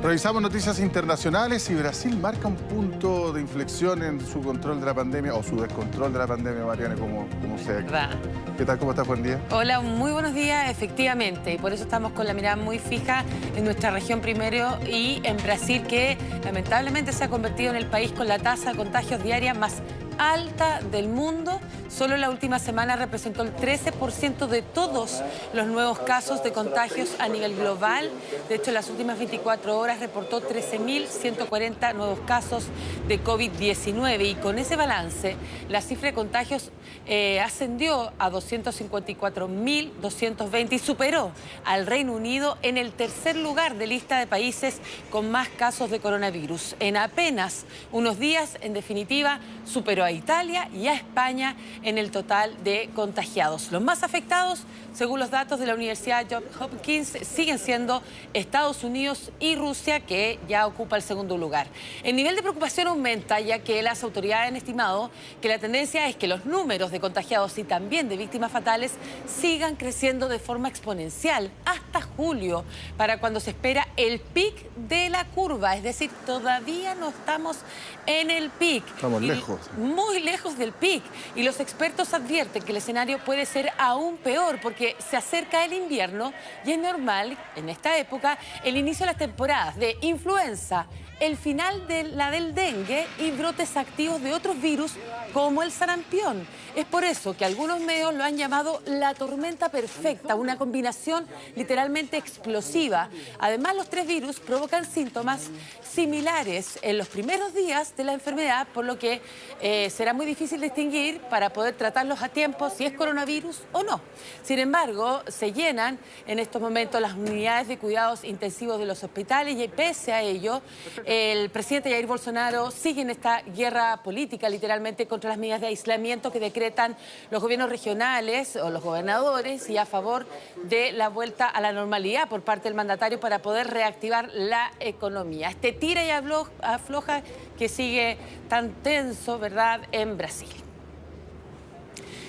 Revisamos noticias internacionales y Brasil marca un punto de inflexión en su control de la pandemia o su descontrol de la pandemia, Mariana, como sea. ¿Qué tal? ¿Cómo estás? Buen día. Hola, muy buenos días, efectivamente. Y por eso estamos con la mirada muy fija en nuestra región primero y en Brasil, que lamentablemente se ha convertido en el país con la tasa de contagios diaria más alta del mundo. Solo la última semana representó el 13% de todos los nuevos casos de contagios a nivel global. De hecho, en las últimas 24 horas reportó 13.140 nuevos casos de COVID-19 y con ese balance la cifra de contagios ascendió a 254.220 y superó al Reino Unido en el tercer lugar de lista de países con más casos de coronavirus. En apenas unos días, en definitiva, superó a Italia y a España en el total de contagiados. Los más afectados, según los datos de la Universidad Johns Hopkins, siguen siendo Estados Unidos y Rusia, que ya ocupa el segundo lugar. El nivel de preocupación aumenta, ya que las autoridades han estimado que la tendencia es que los números de contagiados y también de víctimas fatales sigan creciendo de forma exponencial hasta julio, para cuando se espera el pic de la curva. Es decir, todavía no estamos en el pic. Estamos lejos. Muy lejos del pic. Y los expertos advierten que el escenario puede ser aún peor porque se acerca el invierno y es normal, en esta época, el inicio de las temporadas de influenza, el final de la del dengue y brotes activos de otros virus como el sarampión. Es por eso que algunos medios lo han llamado la tormenta perfecta, una combinación literalmente explosiva. Además, los tres virus provocan síntomas similares en los primeros días de la enfermedad, por lo que será muy difícil distinguir para poder tratarlos a tiempo si es coronavirus o no. Sin embargo, se llenan en estos momentos las unidades de cuidados intensivos de los hospitales y pese a ello, el presidente Jair Bolsonaro sigue en esta guerra política, literalmente, contra las medidas de aislamiento que decretan los gobiernos regionales o los gobernadores y a favor de la vuelta a la normalidad por parte del mandatario para poder reactivar la economía. Este tira y afloja que sigue tan tenso, ¿verdad?, en Brasil.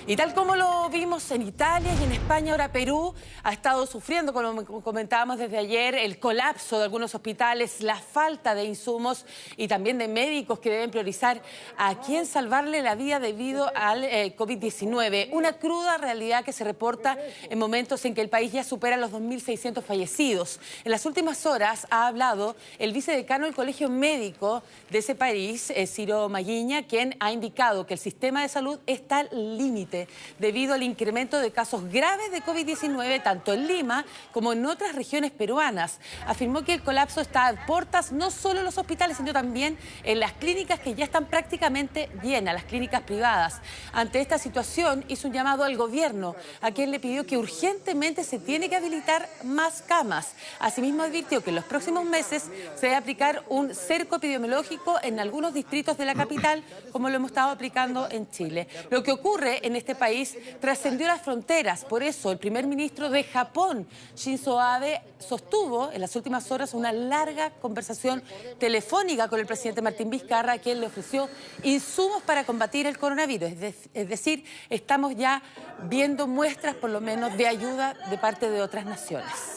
Y tal como lo vimos en Italia y en España, ahora Perú ha estado sufriendo, como comentábamos desde ayer, el colapso de algunos hospitales, la falta de insumos y también de médicos que deben priorizar a quién salvarle la vida debido al COVID-19. Una cruda realidad que se reporta en momentos en que el país ya supera los 2.600 fallecidos. En las últimas horas ha hablado el vicedecano del Colegio Médico de ese país, Ciro Maguiña, quien ha indicado que el sistema de salud está al límite debido al incremento de casos graves de COVID-19 tanto en Lima como en otras regiones peruanas. Afirmó que el colapso está a puertas no solo en los hospitales, sino también en las clínicas que ya están prácticamente llenas, las clínicas privadas. Ante esta situación hizo un llamado al gobierno, a quien le pidió que urgentemente se tiene que habilitar más camas. Asimismo advirtió que en los próximos meses se debe aplicar un cerco epidemiológico en algunos distritos de la capital, como lo hemos estado aplicando en Chile. Lo que ocurre en este país trascendió las fronteras. Por eso el primer ministro de Japón, Shinzo Abe, sostuvo en las últimas horas una larga conversación telefónica con el presidente Martín Vizcarra, a quien le ofreció insumos para combatir el coronavirus. Es decir, estamos ya viendo muestras, por lo menos, de ayuda de parte de otras naciones.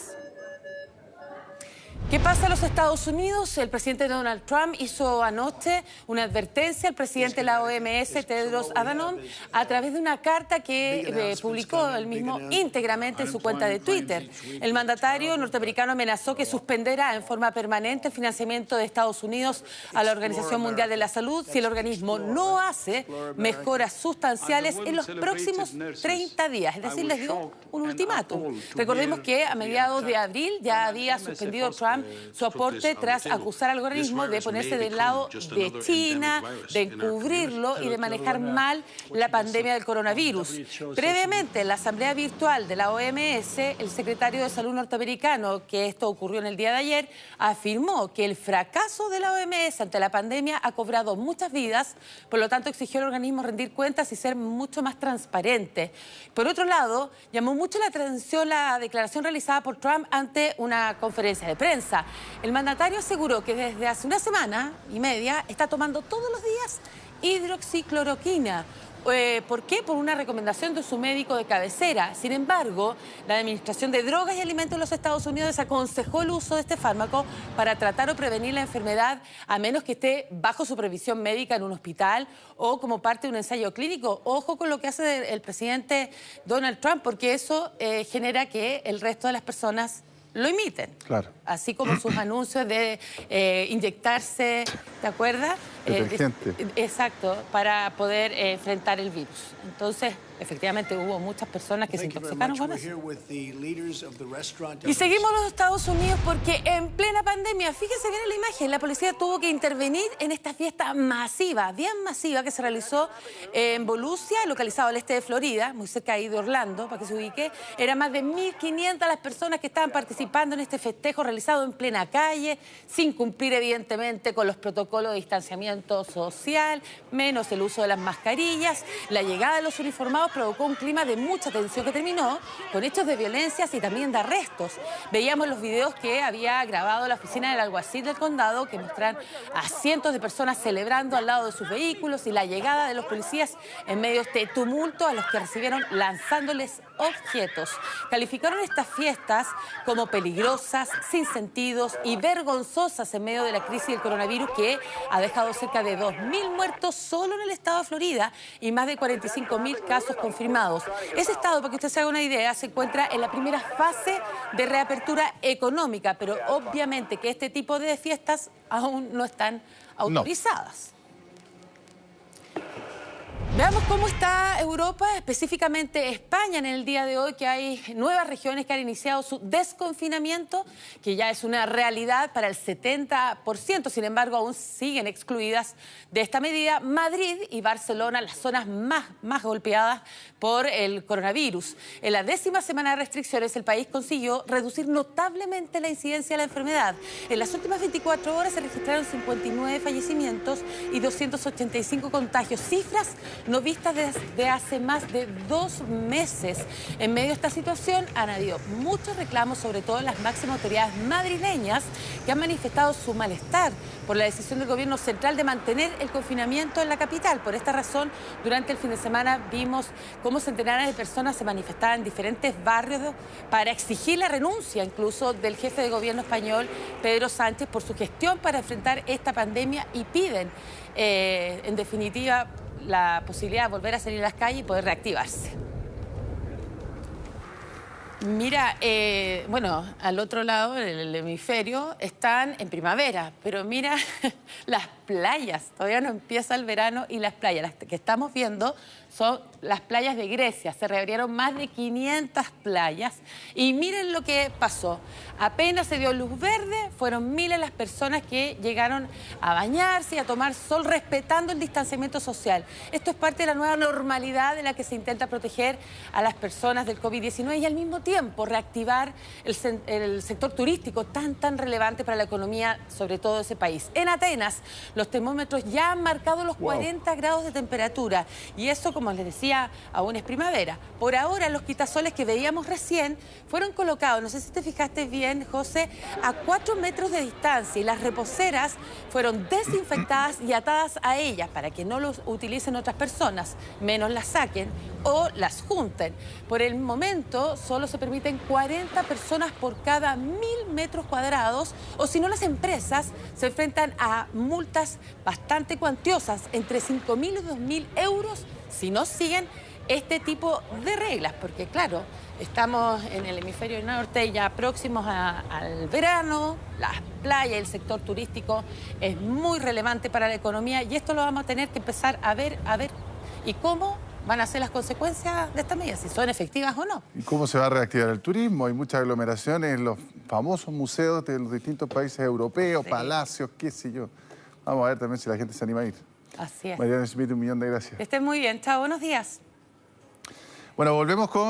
¿Qué pasa en los Estados Unidos? El presidente Donald Trump hizo anoche una advertencia al presidente de la OMS, Tedros Adhanom, a través de una carta que publicó él mismo íntegramente en su cuenta de Twitter. El mandatario norteamericano amenazó que suspenderá en forma permanente el financiamiento de Estados Unidos a la Organización Mundial de la Salud si el organismo no hace mejoras sustanciales en los próximos 30 días. Es decir, les dio un ultimátum. Recordemos que a mediados de abril ya había suspendido Trump su aporte tras acusar al organismo de ponerse del lado de China, de encubrirlo y de manejar mal la pandemia del coronavirus. Previamente, en la asamblea virtual de la OMS, el secretario de Salud norteamericano, que esto ocurrió en el día de ayer, afirmó que el fracaso de la OMS ante la pandemia ha cobrado muchas vidas, por lo tanto exigió al organismo rendir cuentas y ser mucho más transparente. Por otro lado, llamó mucho la atención la declaración realizada por Trump ante una conferencia de prensa. El mandatario aseguró que desde hace una semana y media está tomando todos los días hidroxicloroquina, ¿Por qué? Por una recomendación de su médico de cabecera. Sin embargo, la Administración de Drogas y Alimentos de los Estados Unidos desaconsejó el uso de este fármaco para tratar o prevenir la enfermedad, a menos que esté bajo supervisión médica en un hospital o como parte de un ensayo clínico. Ojo con lo que hace el presidente Donald Trump, porque eso genera que el resto de las personas lo imiten. Claro. Así como sus anuncios de inyectarse, ¿te acuerdas? Detergente. Exacto, para poder enfrentar el virus. Entonces, efectivamente, hubo muchas personas que se intoxicaron con eso. Y seguimos los Estados Unidos porque en plena pandemia, fíjense bien en la imagen, la policía tuvo que intervenir en esta fiesta masiva, bien masiva, que se realizó en Volusia, localizado al este de Florida, muy cerca ahí de Orlando, para que se ubique. Eran más de 1.500 las personas que estaban participando en este festejo realizado en plena calle, sin cumplir evidentemente con los protocolos de distanciamiento social, menos el uso de las mascarillas. La llegada de los uniformados provocó un clima de mucha tensión que terminó con hechos de violencia y también de arrestos. Veíamos los videos que había grabado la oficina del alguacil del condado, que muestran a cientos de personas celebrando al lado de sus vehículos y la llegada de los policías en medio de este tumulto, a los que recibieron lanzándoles objetos. Calificaron estas fiestas como peligrosas, sin sentidos y vergonzosas en medio de la crisis del coronavirus, que ha dejado cerca de 2.000 muertos solo en el estado de Florida y más de 45.000 casos confirmados. Ese estado, para que usted se haga una idea, se encuentra en la primera fase de reapertura económica, pero obviamente que este tipo de fiestas aún no están autorizadas. Veamos cómo está Europa, específicamente España en el día de hoy, que hay nuevas regiones que han iniciado su desconfinamiento, que ya es una realidad para el 70%, sin embargo aún siguen excluidas de esta medida Madrid y Barcelona, las zonas más golpeadas por el coronavirus. En la 10ª semana de restricciones el país consiguió reducir notablemente la incidencia de la enfermedad. En las últimas 24 horas se registraron 59 fallecimientos y 285 contagios, cifras no vistas desde hace más de 2 meses. En medio de esta situación han habido muchos reclamos, sobre todo en las máximas autoridades madrileñas, que han manifestado su malestar por la decisión del gobierno central de mantener el confinamiento en la capital. Por esta razón, durante el fin de semana vimos cómo centenares de personas se manifestaban en diferentes barrios para exigir la renuncia incluso del jefe de gobierno español, Pedro Sánchez, por su gestión para enfrentar esta pandemia, y piden, en definitiva, la posibilidad de volver a salir a las calles y poder reactivarse. Mira, bueno, al otro lado, en el hemisferio, están en primavera, pero mira las playas, todavía no empieza el verano y las playas, las que estamos viendo son las playas de Grecia. Se reabrieron más de 500 playas y miren lo que pasó. Apenas se dio luz verde, fueron miles las personas que llegaron a bañarse y a tomar sol respetando el distanciamiento social. Esto es parte de la nueva normalidad en la que se intenta proteger a las personas del COVID-19 y al mismo tiempo reactivar el sector turístico tan relevante para la economía, sobre todo de ese país. En Atenas, los termómetros ya han marcado los 40 grados de temperatura y eso, como les decía, aún es primavera. Por ahora, los quitasoles que veíamos recién fueron colocados, no sé si te fijaste bien, José, a 4 metros de distancia, y las reposeras fueron desinfectadas y atadas a ellas para que no los utilicen otras personas, menos las saquen o las junten. Por el momento, solo se permiten 40 personas por cada 1.000 metros cuadrados, o si no, las empresas se enfrentan a multas bastante cuantiosas, entre 5.000 y 2.000 euros, si no siguen este tipo de reglas, porque claro, estamos en el hemisferio norte ya próximos al verano, las playas, el sector turístico es muy relevante para la economía y esto lo vamos a tener que empezar a ver y cómo van a ser las consecuencias de estas medidas, si son efectivas o no. ¿Y cómo se va a reactivar el turismo? Hay muchas aglomeraciones en los famosos museos de los distintos países europeos, palacios, qué sé yo. Vamos a ver también si la gente se anima a ir. Así es. Mariana Schmidt, 1.000.000 de gracias. Que estén muy bien. Chao, buenos días. Bueno, volvemos con...